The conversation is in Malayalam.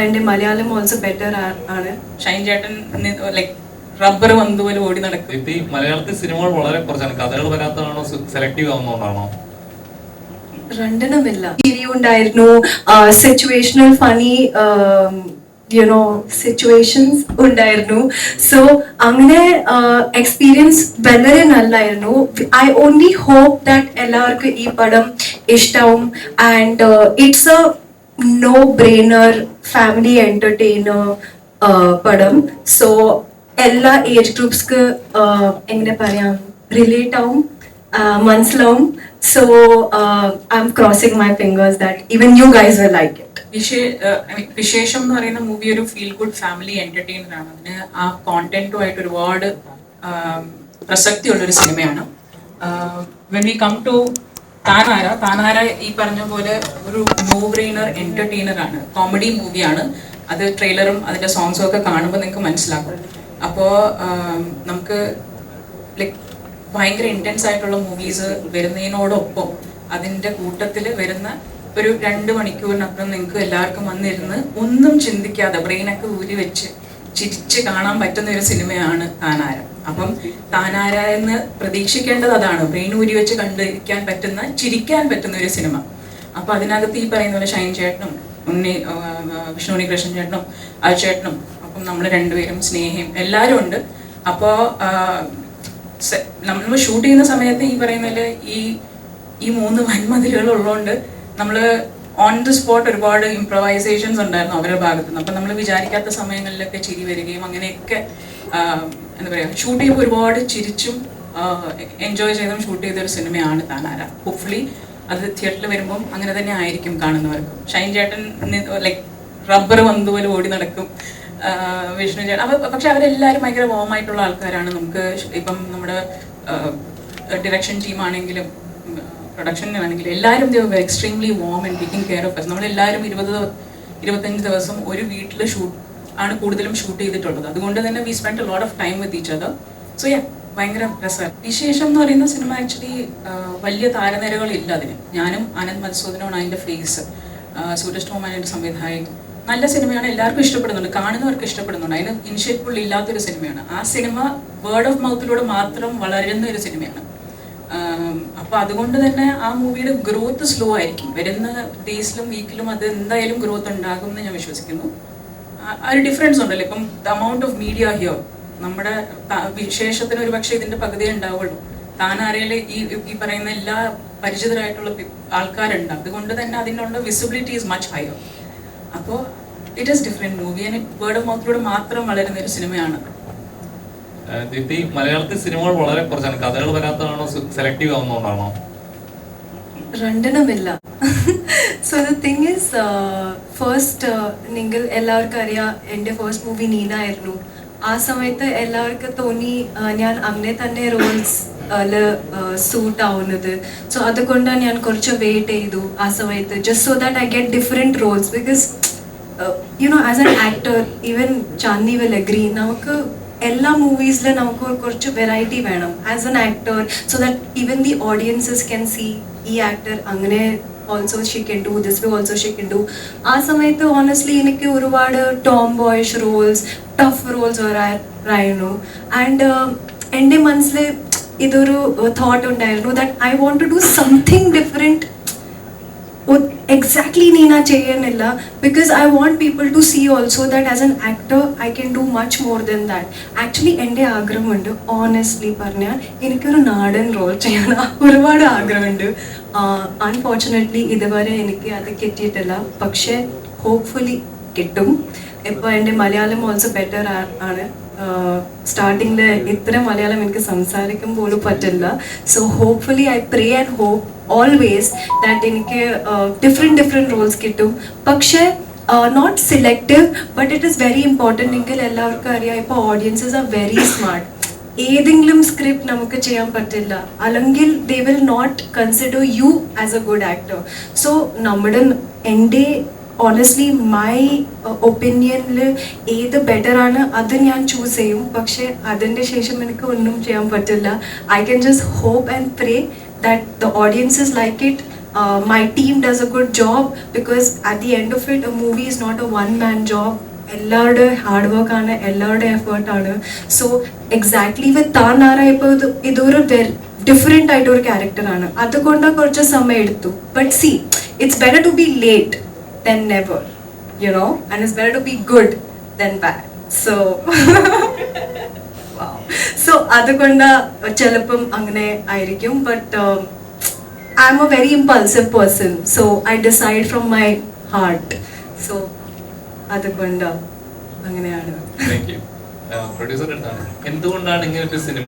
എൻ്റെ മലയാളം ഓൾസോ ബെറ്റർ ആണ്. ഷൈൻ ചേട്ടൻ ലൈക്ക് റബ്ബർ വന്നതുപോലെ ഓടി നടക്കും. ഈ മലയാളത്തിൽ സിനിമകൾ വളരെ കുറച്ചാണ്, കഥകൾ വരാത്തതാണോ സെലക്റ്റീവ് ആവുന്നതുകൊണ്ടാണോ? രണ്ടിനുമില്ല. ടിവി ഉണ്ടായിരുന്നു, സിറ്റുവേഷണൽ ഫണി സിറ്റുവേഷൻസ് ഉണ്ടായിരുന്നു. സോ അങ്ങനെ എക്സ്പീരിയൻസ് വളരെ നല്ലായിരുന്നു. ഐ ഓൺലി ഹോപ്പ് ദാറ്റ് എല്ലാവർക്കും ഈ പടം ഇഷ്ടവും. And it's a no brainer family entertainer പടം. സോ എല്ലാ ഏജ് ഗ്രൂപ്പ്സ്ക്ക് എങ്ങനെ പറയാം, റിലേറ്റ് ആവും, മനസ്സിലാവും. So I'm crossing my fingers that even you guys will like it. വിശേഷം എന്ന് പറയുന്ന മൂവി ഒരു ഫീൽ ഗുഡ് ഫാമിലി എന്റർടൈനർ ആണ്. അതിന് ആ കോണ്ടന്റുമായിട്ട് ഒരുപാട് പ്രസക്തിയുള്ളൊരു സിനിമയാണ്. വെൻ വി കം ടു താനാര ഈ പറഞ്ഞ പോലെ ഒരു നോ ബ്രെയിനർ എന്റർടൈനർ ആണ്, കോമഡി മൂവിയാണ്. അത് ട്രെയിലറും അതിന്റെ സോങ്സും ഒക്കെ കാണുമ്പോൾ നിങ്ങൾക്ക് മനസ്സിലാക്കും. അപ്പോൾ നമുക്ക് ലൈക്ക് ഭയങ്കര ഇൻറ്റൻസ് ആയിട്ടുള്ള മൂവീസ് വരുന്നതിനോടൊപ്പം അതിൻ്റെ കൂട്ടത്തിൽ വരുന്ന ഒരു 2 മണിക്കൂറിനപ്പുറം നിങ്ങൾക്ക് എല്ലാവർക്കും വന്നിരുന്ന് ഒന്നും ചിന്തിക്കാതെ ബ്രെയിനൊക്കെ ഊരി വെച്ച് ചിരിച്ച് കാണാൻ പറ്റുന്ന ഒരു സിനിമയാണ് താനാര. അപ്പം താനാര എന്ന് പ്രതീക്ഷിക്കേണ്ടത് അതാണ്, ബ്രെയിൻ ഊരി വെച്ച് കണ്ടിരിക്കാൻ പറ്റുന്ന, ചിരിക്കാൻ പറ്റുന്ന ഒരു സിനിമ. അപ്പം അതിനകത്ത് ഈ പറയുന്ന പോലെ ഷൈൻ ചേട്ടനും വിഷ്ണു കൃഷ്ണൻ ചേട്ടനും ചേട്ടനും അപ്പം നമ്മൾ രണ്ടുപേരും സ്നേഹയും എല്ലാവരും ഉണ്ട്. അപ്പോൾ നമ്മൾ ഷൂട്ട് ചെയ്യുന്ന സമയത്ത് ഈ പറയുന്നതിൽ ഈ 3 വൻമതിലുകൾ ഉള്ളതുകൊണ്ട് നമ്മൾ ഓൺ ദി സ്പോട്ട് ഒരുപാട് ഇംപ്രവൈസേഷൻസ് ഉണ്ടായിരുന്നു അവരുടെ ഭാഗത്ത് നിന്ന്. അപ്പം നമ്മൾ വിചാരിക്കാത്ത സമയങ്ങളിലൊക്കെ ചിരി വരികയും അങ്ങനെയൊക്കെ എന്താ പറയുക, ഷൂട്ട് ചെയ്യുമ്പോൾ ഒരുപാട് ചിരിച്ചും എൻജോയ് ചെയ്തും ഷൂട്ട് ചെയ്തൊരു സിനിമയാണ് താനാര. ഹോപ്പ്ഫുള്ളി അത് തിയേറ്ററിൽ വരുമ്പം അങ്ങനെ തന്നെ ആയിരിക്കും കാണുന്നവർക്കും. ഷൈൻ ചേട്ടൻ ലൈക്ക് റബ്ബർ വന്നതുപോലെ ഓടി നടക്കും, വിഷ്ണു ചേട്ടൻ. പക്ഷെ അവരെല്ലാവരും ഭയങ്കര വോമായിട്ടുള്ള ആൾക്കാരാണ്. നമുക്ക് ഇപ്പം നമ്മുടെ ഡിറക്ഷൻ ടീമാണെങ്കിലും പ്രൊഡക്ഷനാണെങ്കിലും എല്ലാവരും extremely warm and taking care of us. നമ്മളെല്ലാവരും 20-25 ദിവസം ഒരു വീട്ടിൽ ആണ് കൂടുതലും ഷൂട്ട് ചെയ്തിട്ടുള്ളത്. അതുകൊണ്ട് തന്നെ we spend a lot of time with each other. So ഭയങ്കര രസമാണ്. വിശേഷം എന്ന് പറയുന്ന സിനിമ ആക്ച്വലി വലിയ താരനിരകളില്ല അതിന്. ഞാനും ആനന്ദ് മധുസൂദനമാണ് അതിൻ്റെ ഫേസ്, സൂരജ് ടോമാണ് അതിൻ്റെ സംവിധായകൻ. നല്ല സിനിമയാണ്, എല്ലാവർക്കും ഇഷ്ടപ്പെടുന്നുണ്ട്, കാണുന്നവർക്ക് ഇഷ്ടപ്പെടുന്നുണ്ട്. അതിന് ഇനിഷ്യേറ്റീവ് ഇല്ലാത്തൊരു സിനിമയാണ്. ആ സിനിമ വേർഡ് ഓഫ് മൗത്തിലൂടെ മാത്രം വളരുന്ന ഒരു സിനിമയാണ്. അപ്പോൾ അതുകൊണ്ട് തന്നെ ആ മൂവിയുടെ ഗ്രോത്ത് സ്ലോ ആയിരിക്കും. വരുന്ന ഡേയ്സിലും വീക്കിലും അത് എന്തായാലും ഗ്രോത്ത് ഉണ്ടാകും എന്ന് ഞാൻ വിശ്വസിക്കുന്നു. ആ ഒരു ഡിഫറൻസ് ഉണ്ടല്ലോ. ഇപ്പം the amount of media here, നമ്മുടെ വിശേഷത്തിന് ഒരു പക്ഷേ ഇതിൻ്റെ പകുതിയേ ഉണ്ടാവുള്ളൂ. താനാരയിൽ ഈ പറയുന്ന എല്ലാ പരിചിതരായിട്ടുള്ള ആൾക്കാരുണ്ട്. അതുകൊണ്ട് തന്നെ അതിനുള്ള വിസിബിലിറ്റി ഈസ് മച്ച് ഹയർ. അപ്പോൾ it is different movie and word of മൗത്തിലൂടെ മാത്രം വളരുന്ന ഒരു സിനിമയാണ്. ദീപ്തി, മലയാളത്തിൽ സിനിമകൾ വളരെ കുറച്ചാണ്, കഥകൾ വരാത്തതാണോ സെലക്റ്റീവ് ആവുന്നതുകൊണ്ടാണോ? രണ്ടിനുമില്ല. So the thing is, first നിങ്ങൾ എല്ലാവർക്കും അറിയാം, എൻ്റെ ഫസ്റ്റ് മൂവി നീന ആയിരുന്നു. ആ സമയത്ത് എല്ലാവർക്കും തോന്നി ഞാൻ അങ്ങനെ തന്നെ റോൾസ് സൂട്ട് ആവുന്നത്. സോ അതുകൊണ്ടാണ് ഞാൻ കുറച്ച് വെയിറ്റ് ചെയ്തു ആ സമയത്ത്, just so that I get different roles. Because as an actor, even Chandi will agree, നമുക്ക് എല്ലാ മൂവീസിലും നമുക്ക് കുറച്ച് വെറൈറ്റി വേണം as an actor, so that even the audiences can see ഈ ആക്ടർ അങ്ങനെ also she can do, this way also she can do. ആ സമയത്ത് ഓണസ്റ്റ്ലി എനിക്ക് ഒരുപാട് tomboyish roles, tough roles വരായിരുന്നു. ആൻഡ് എൻ്റെ മനസ്സിൽ ഇതൊരു തോട്ട് ഉണ്ടായിരുന്നു that I want to do something different. Exactly Neena ചെയ്യുന്നില്ല, because I want people to see also that as an actor I can do much more than that. Actually എൻ്റെ ആഗ്രഹമുണ്ട്, ഓണസ്റ്റ്ലി പറഞ്ഞാൽ എനിക്കൊരു നാടൻ റോൾ ചെയ്യാൻ ഒരുപാട് ആഗ്രഹമുണ്ട്. അൺഫോർച്ചുനേറ്റ്ലി ഇതുവരെ എനിക്ക് അത് കിട്ടിയിട്ടില്ല, പക്ഷേ ഹോപ്പ്ഫുള്ളി കിട്ടും. ഇപ്പോൾ എൻ്റെ മലയാളം ഓൾസോ ബെറ്റർ ആണ്. സ്റ്റാർട്ടിങ്ങിൽ ഇത്ര മലയാളം എനിക്ക് സംസാരിക്കാൻ പോലും പറ്റില്ല. So hopefully I pray and hope always that എനിക്ക് ഡിഫറെൻറ്റ് റോൾസ് കിട്ടും. പക്ഷേ not selective, but it is very important. എങ്കിൽ എല്ലാവർക്കും അറിയാം, ഇപ്പോൾ ഓഡിയൻസസ് ആർ വെരി സ്മാർട്ട്. ഏതെങ്കിലും സ്ക്രിപ്റ്റ് നമുക്ക് ചെയ്യാൻ പറ്റില്ല, അല്ലെങ്കിൽ they will not consider you as a good actor. So എൻ്റെ ഓണസ്റ്റ്ലി മൈ ഒപ്പീനിയനിൽ ഏത് ബെറ്റർ ആണ് അത് ഞാൻ ചൂസ് ചെയ്യും. പക്ഷേ അതിൻ്റെ ശേഷം എനിക്ക് ഒന്നും ചെയ്യാൻ പറ്റില്ല. I can just hope and pray that the audiences like it my team does a good job, because at the end of it, a movie is not a one-man job. എല്ലാവരുടെ ഹാർഡ് വർക്ക് ആണ്, എല്ലാവരുടെ എഫേർട്ട് ആണ്. സോ എക്സാക്ട്ലി വിത്ത് താനാര ഇപ്പോൾ ഇതൊരു ഡിഫറെൻ്റ് ആയിട്ടൊരു ക്യാരക്ടറാണ്, അതുകൊണ്ട് കുറച്ച് സമയം എടുത്തു. But see, it's better to be late than never, you know, and it's better to be good than bad. So so അതുകൊണ്ട് ചിലപ്പം അങ്ങനെ ആയിരിക്കും. But I'm a very impulsive person, so I decide from my heart. So അതുകൊണ്ട് അങ്ങനെയാണ്. പ്രൊഡ്യൂസർ എന്താണ്, എന്തുകൊണ്ടാണ് ഇങ്ങനെ ഒരു സിനിമ